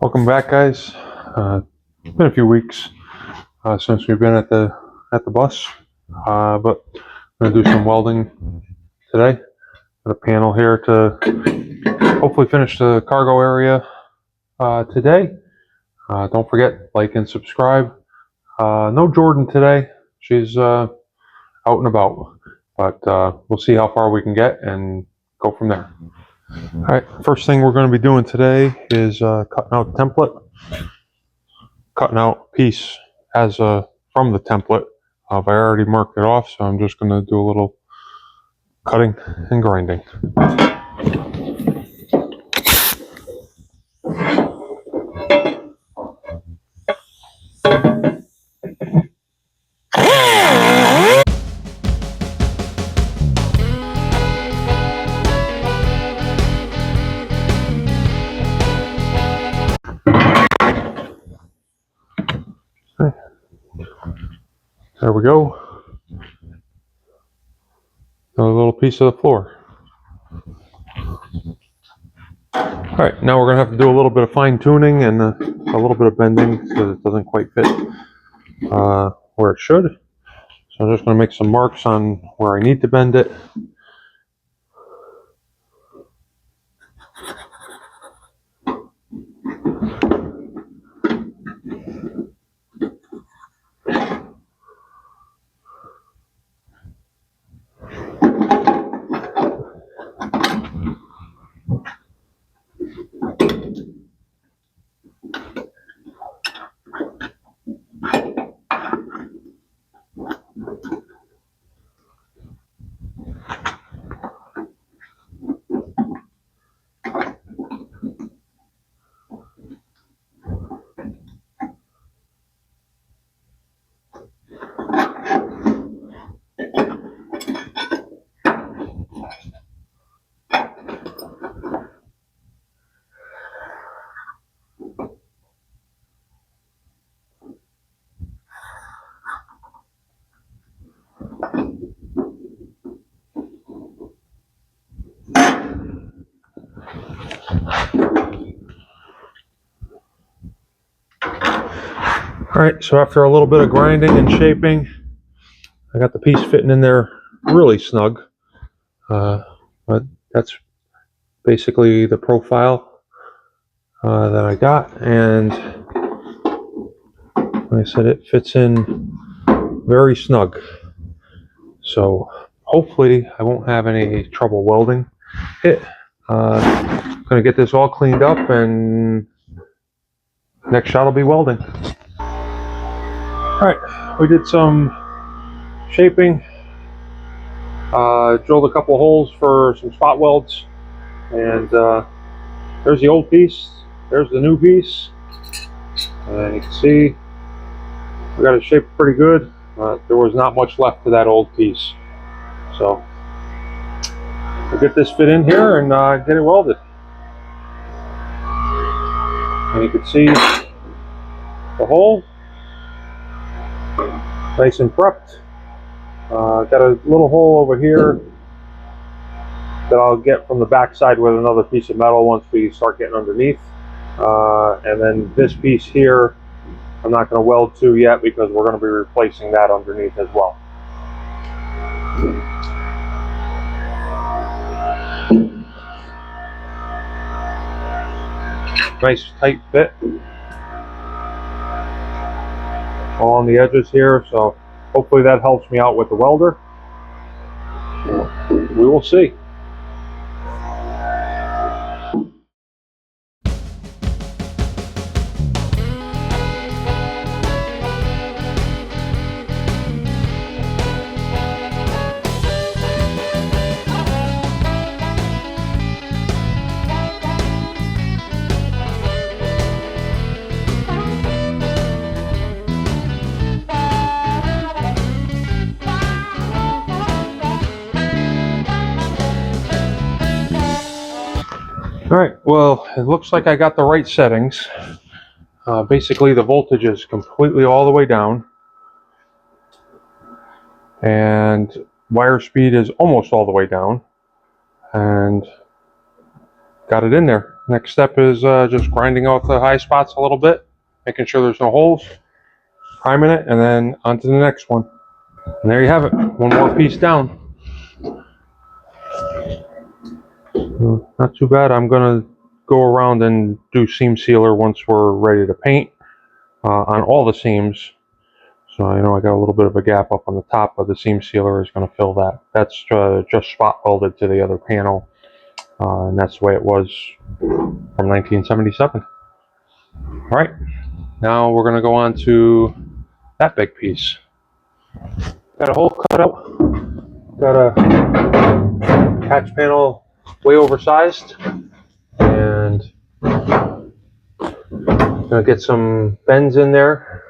Welcome back, guys. It's been a few weeks since we've been at the bus, but I'm gonna do some welding today. Got a panel here to hopefully finish the cargo area today. Don't forget, like and subscribe. No Jordan today; she's out and about, but we'll see how far we can get and go from there. All right, first thing we're going to be doing today is cutting out the template. Cutting out a piece as from the template. I already marked it off, so I'm just going to do a little cutting and grinding. There we go. Another little piece of the floor. Alright, now we're going to have to do a little bit of fine tuning and a little bit of bending because it doesn't quite fit where it should. So I'm just going to make some marks on where I need to bend it. Alright, so after a little bit of grinding and shaping, I got the piece fitting in there really snug. But that's basically the profile that I got, and like I said, it fits in very snug. So hopefully I won't have any trouble welding it. I'm gonna get this all cleaned up, and next shot will be welding. All right, we did some shaping, drilled a couple of holes for some spot welds, and there's the old piece, there's the new piece, and you can see we got it shaped pretty good. There was not much left to that old piece, so we'll get this fit in here and get it welded. And you can see the hole, nice and prepped. Got a little hole over here that I'll get from the back side with another piece of metal once we start getting underneath. And then this piece here, I'm not going to weld to yet because we're going to be replacing that underneath as well. Nice tight fit along the edges here, so hopefully that helps me out with the welder. We will see. Alright, well, it looks like I got the right settings. Basically, the voltage is completely all the way down, and wire speed is almost all the way down, and got it in there. Next step is just grinding out the high spots a little bit, making sure there's no holes, priming it, and then on to the next one. And there you have it, one more piece down. Not too bad. I'm gonna go around and do seam sealer once we're ready to paint on all the seams. So I know I got a little bit of a gap up on the top, but the seam sealer is going to fill that. That's just spot welded to the other panel, and that's the way it was from 1977. All right, now we're going to go on to that big piece. Got a hole cut out. Got a catch panel way oversized, and gonna get some bends in there.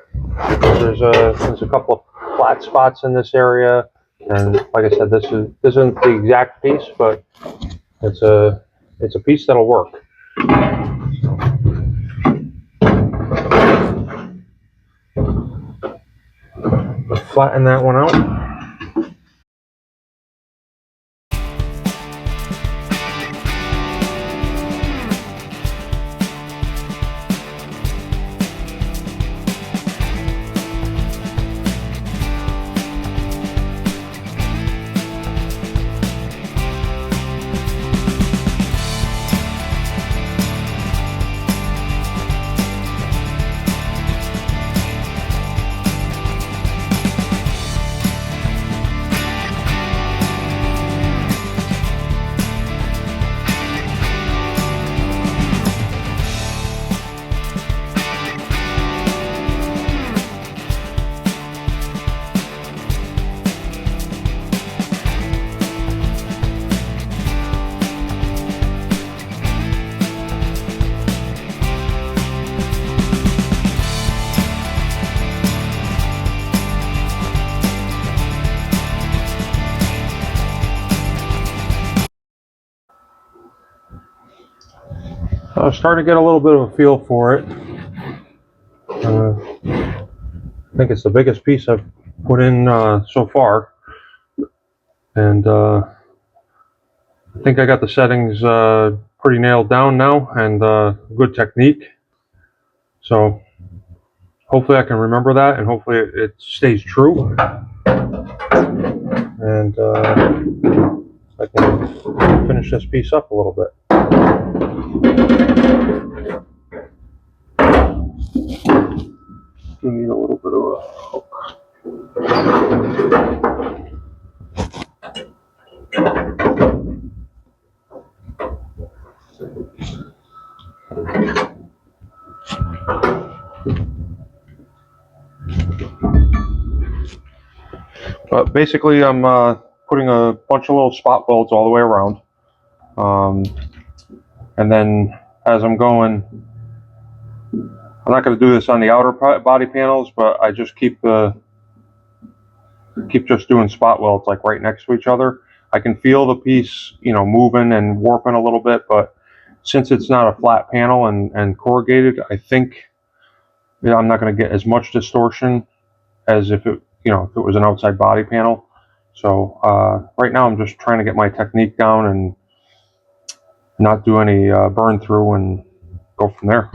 There's a couple of flat spots in this area, and like I said, this isn't the exact piece, but it's a piece that'll work. Flatten that one out. I was starting to get a little bit of a feel for it. I think it's the biggest piece I've put in so far, and I think I got the settings pretty nailed down now, and good technique. So hopefully I can remember that, and hopefully it stays true, and I can finish this piece up a little bit. You need a little bit of a hook. Basically, I'm putting a bunch of little spot welds all the way around, and then as I'm going, I'm not going to do this on the outer body panels, but I just keep just doing spot welds like right next to each other. I can feel the piece, moving and warping a little bit, but since it's not a flat panel and corrugated, I think I'm not going to get as much distortion as if it was an outside body panel. So right now I'm just trying to get my technique down and not do any burn through and go from there.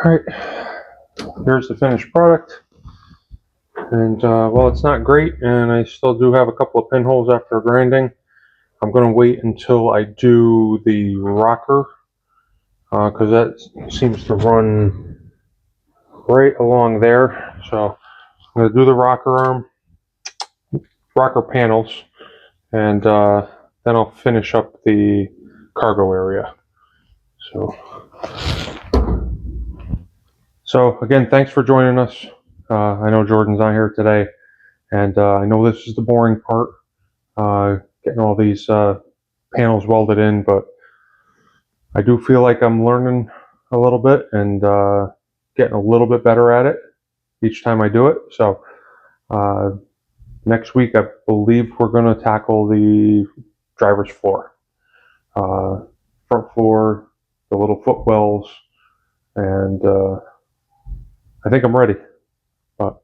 right, here's the finished product. And well, it's not great, and I still do have a couple of pinholes after grinding. I'm going to wait until I do the rocker, because that seems to run right along there. So I'm going to do the rocker panels, and then I'll finish up the cargo area. So again, thanks for joining us. I know Jordan's not here today, and I know this is the boring part, getting all these panels welded in, but I do feel like I'm learning a little bit and getting a little bit better at it each time I do it. So next week, I believe we're going to tackle the driver's floor, front floor, the little footwells, and I think I'm ready. But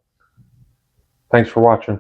thanks for watching.